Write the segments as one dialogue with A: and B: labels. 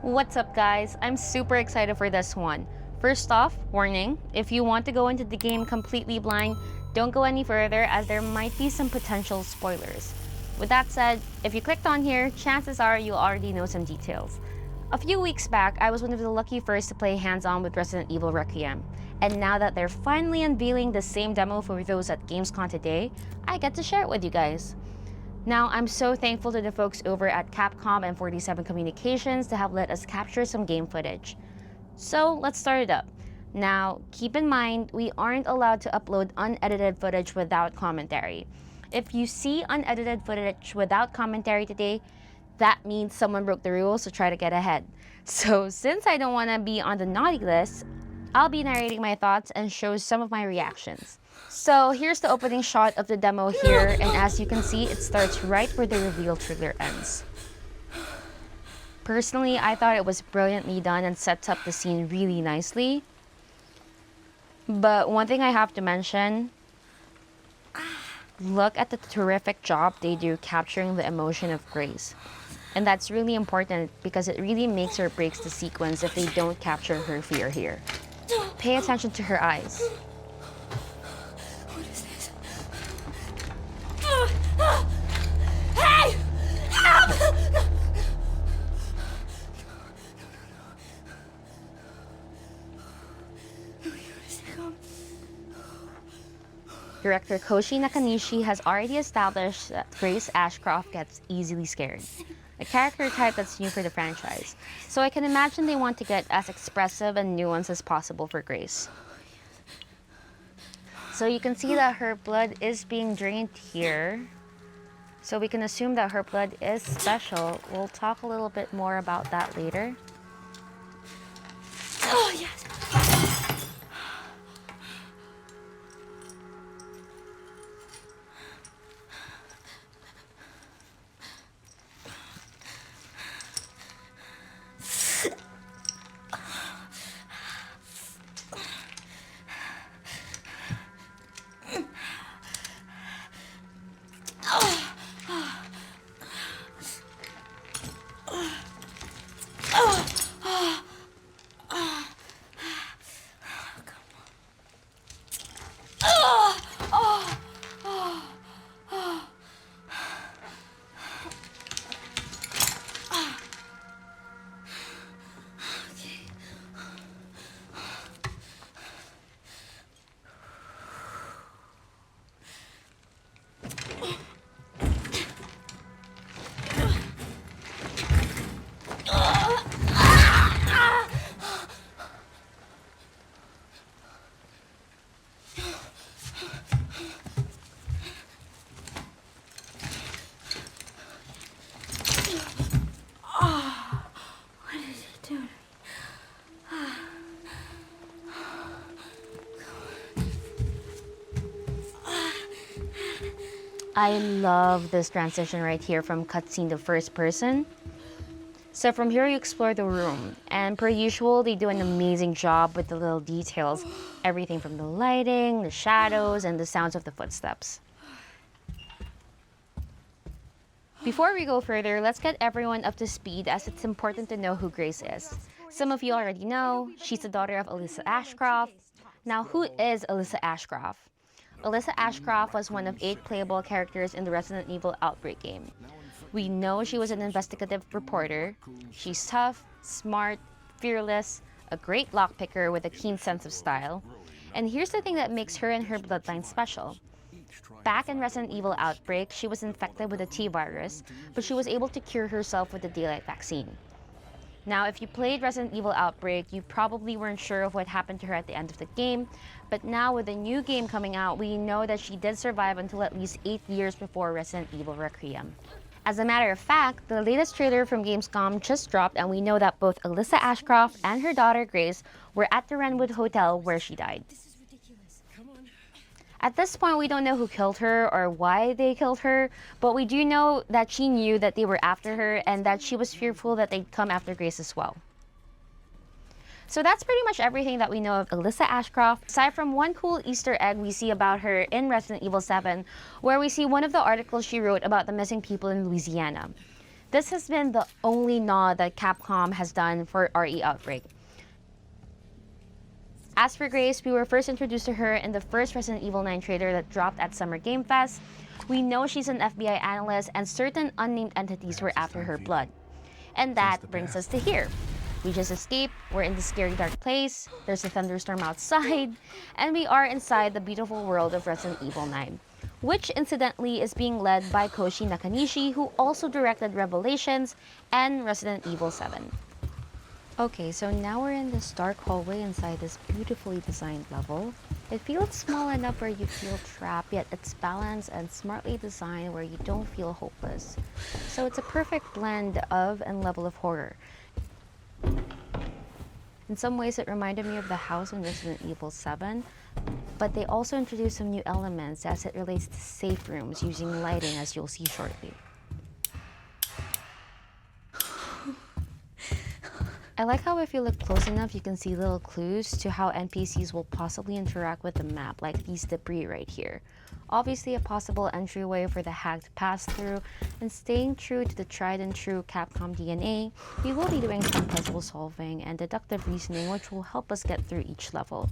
A: What's up guys? I'm super excited for this one. First off, warning, if you want to go into the game completely blind, don't go any further as there might be some potential spoilers. With that said, if you clicked on here, chances are you'll already know some details. A few weeks back, I was one of the lucky first to play hands-on with Resident Evil Requiem. And now that they're finally unveiling the same demo for those at Gamescom today, I get to share it with you guys. Now, I'm so thankful to the folks over at Capcom and 47 Communications to have let us capture some game footage. So let's start it up. Now, keep in mind, we aren't allowed to upload unedited footage without commentary. If you see unedited footage without commentary today, that means someone broke the rules to try to get ahead. So since I don't want to be on the naughty list, I'll be narrating my thoughts and show some of my reactions. So here's the opening shot of the demo here, and as you can see, it starts right where the reveal trailer ends. Personally, I thought it was brilliantly done and sets up the scene really nicely. But one thing I have to mention, look at the terrific job they do capturing the emotion of Grace. And that's really important because it really makes or breaks the sequence if they don't capture her fear here. Pay attention to her eyes.
B: What is this? Hey! Help!
A: Director Koshi Nakanishi has already established that Grace Ashcroft gets easily scared, a character type that's new for the franchise. So I can imagine they want to get as expressive and nuanced as possible for Grace. So you can see that her blood is being drained here. So we can assume that her blood is special. We'll talk a little bit more about that later.
B: Oh, yes.
A: I love this transition right here from cutscene to first person. So from here you explore the room, and per usual they do an amazing job with the little details. Everything from the lighting, the shadows, and the sounds of the footsteps. Before we go further, let's get everyone up to speed as it's important to know who Grace is. Some of you already know, she's the daughter of Alyssa Ashcroft. Now, who is Alyssa Ashcroft? Alyssa Ashcroft was one of 8 playable characters in the Resident Evil Outbreak game. We know she was an investigative reporter. She's tough, smart, fearless, a great lockpicker with a keen sense of style. And here's the thing that makes her and her bloodline special. Back in Resident Evil Outbreak, she was infected with the T-virus, but she was able to cure herself with the Daylight vaccine. Now, if you played Resident Evil Outbreak, you probably weren't sure of what happened to her at the end of the game, but now with the new game coming out, we know that she did survive until at least 8 years before Resident Evil Requiem. As a matter of fact, the latest trailer from Gamescom just dropped, and we know that both Alyssa Ashcroft and her daughter Grace were at the Renwood Hotel where she died. At this point, we don't know who killed her or why they killed her, but we do know that she knew that they were after her and that she was fearful that they'd come after Grace as well. So that's pretty much everything that we know of Alyssa Ashcroft, aside from one cool Easter egg we see about her in Resident Evil 7, where we see one of the articles she wrote about the missing people in Louisiana. This has been the only nod that Capcom has done for RE Outbreak. As for Grace, we were first introduced to her in the first Resident Evil 9 trailer that dropped at Summer Game Fest. We know she's an FBI analyst and certain unnamed entities were after her blood. And that brings us to here. We just escaped, we're in the scary dark place, there's a thunderstorm outside, and we are inside the beautiful world of Resident Evil 9, which incidentally is being led by Koshi Nakanishi, who also directed Revelations and Resident Evil 7. Okay, so now we're in this dark hallway inside this beautifully designed level. It feels small enough where you feel trapped, yet it's balanced and smartly designed where you don't feel hopeless. So it's a perfect blend of and level of horror. In some ways, it reminded me of the house in Resident Evil 7, but they also introduced some new elements as it relates to safe rooms using lighting, as you'll see shortly. I like how if you look close enough, you can see little clues to how NPCs will possibly interact with the map, like these debris right here. Obviously a possible entryway for the hag to pass through, and staying true to the tried and true Capcom DNA, we will be doing some puzzle solving and deductive reasoning which will help us get through each level.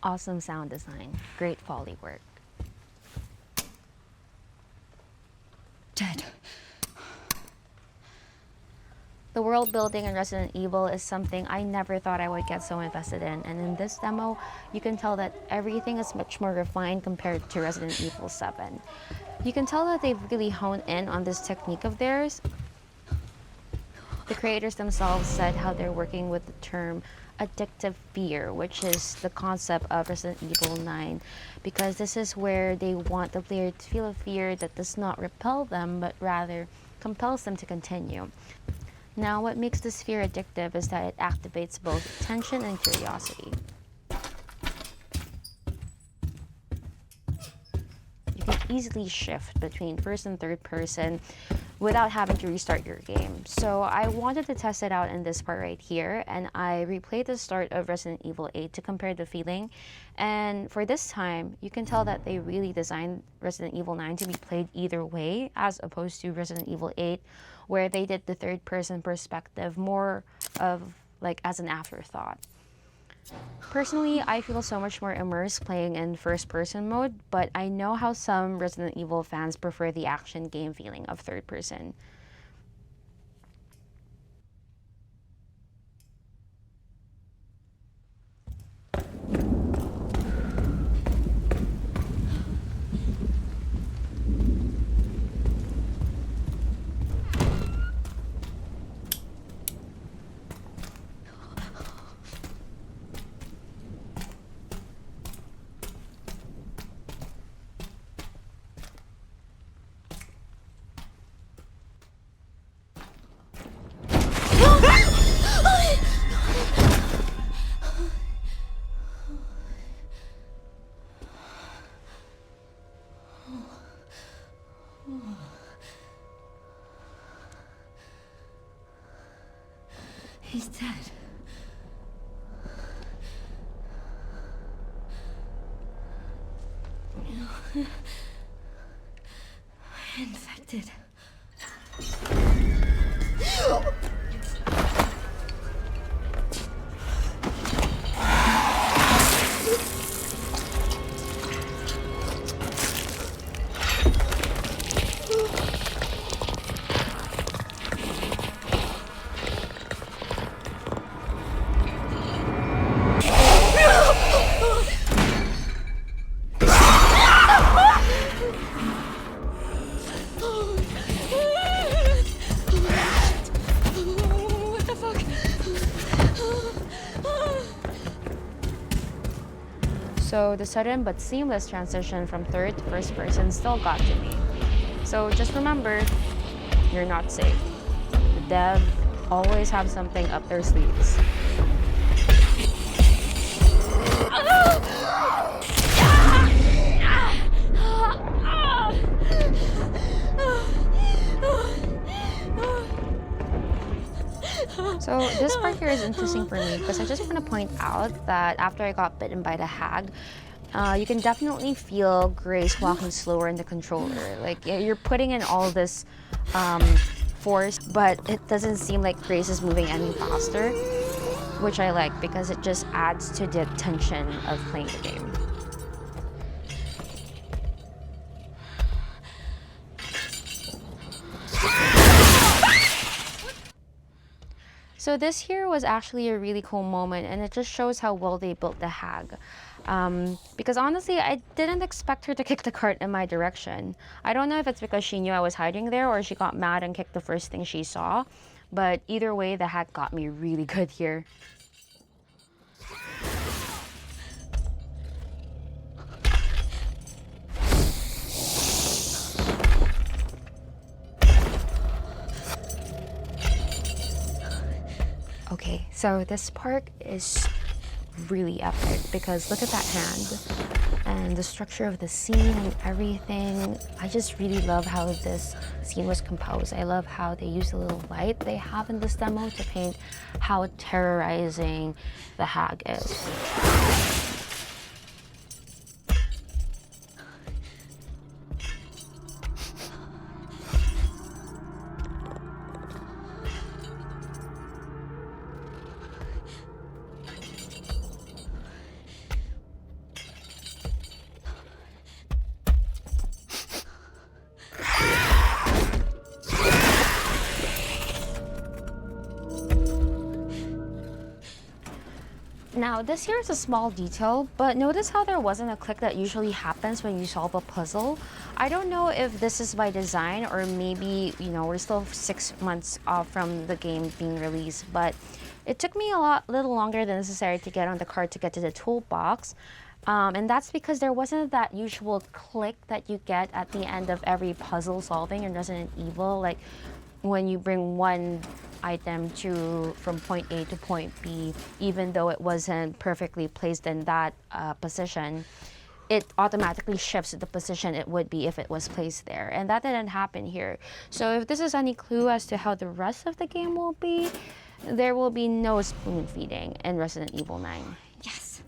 A: Awesome sound design, great Foley work.
B: Dead.
A: The world building in Resident Evil is something I never thought I would get so invested in, and in this demo, you can tell that everything is much more refined compared to Resident Evil 7. You can tell that they've really honed in on this technique of theirs. The creators themselves said how they're working with the term addictive fear, which is the concept of Resident Evil 9, because this is where they want the player to feel a fear that does not repel them, but rather compels them to continue. Now, what makes this fear addictive is that it activates both tension and curiosity. You can easily shift between first and third person without having to restart your game. So I wanted to test it out in this part right here, and I replayed the start of Resident Evil 8 to compare the feeling. And for this time, you can tell that they really designed Resident Evil 9 to be played either way, as opposed to Resident Evil 8, where they did the third person perspective more of like as an afterthought. Personally, I feel so much more immersed playing in first-person mode, but I know how some Resident Evil fans prefer the action game feeling of third person.
B: He's dead. Infected.
A: So the sudden but seamless transition from third to first person still got to me. So just remember, you're not safe. The dev always have something up their sleeves. So this part here is interesting for me because I just want to point out that after I got bitten by the hag, you can definitely feel Grace walking slower in the controller. Like, you're putting in all this force, but it doesn't seem like Grace is moving any faster, which I like because it just adds to the tension of playing the game. So this here was actually a really cool moment, and it just shows how well they built the hag. Because honestly, I didn't expect her to kick the cart in my direction. I don't know if it's because she knew I was hiding there or she got mad and kicked the first thing she saw, but either way, the hag got me really good here. Okay, so this part is really epic because look at that hand and the structure of the scene and everything. I just really love how this scene was composed. I love how they use the little light they have in this demo to paint how terrorizing the hag is. Now, this here is a small detail, but notice how there wasn't a click that usually happens when you solve a puzzle. I don't know if this is by design or maybe, you know, we're still 6 months off from the game being released, but it took me a little longer than necessary to get on the card to get to the toolbox. And that's because there wasn't that usual click that you get at the end of every puzzle solving in Resident Evil, like when you bring one item from point A to point B, even though it wasn't perfectly placed in that position, it automatically shifts to the position it would be if it was placed there. And that didn't happen here. So if this is any clue as to how the rest of the game will be, there will be no spoon feeding in Resident Evil 9.
B: Yes.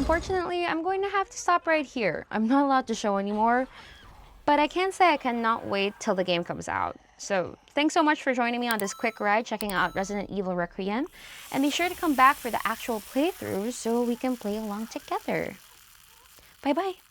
A: Unfortunately, I'm going to have to stop right here. I'm not allowed to show anymore, but I can say I cannot wait till the game comes out. So thanks so much for joining me on this quick ride checking out Resident Evil Requiem, and be sure to come back for the actual playthrough so we can play along together. Bye bye.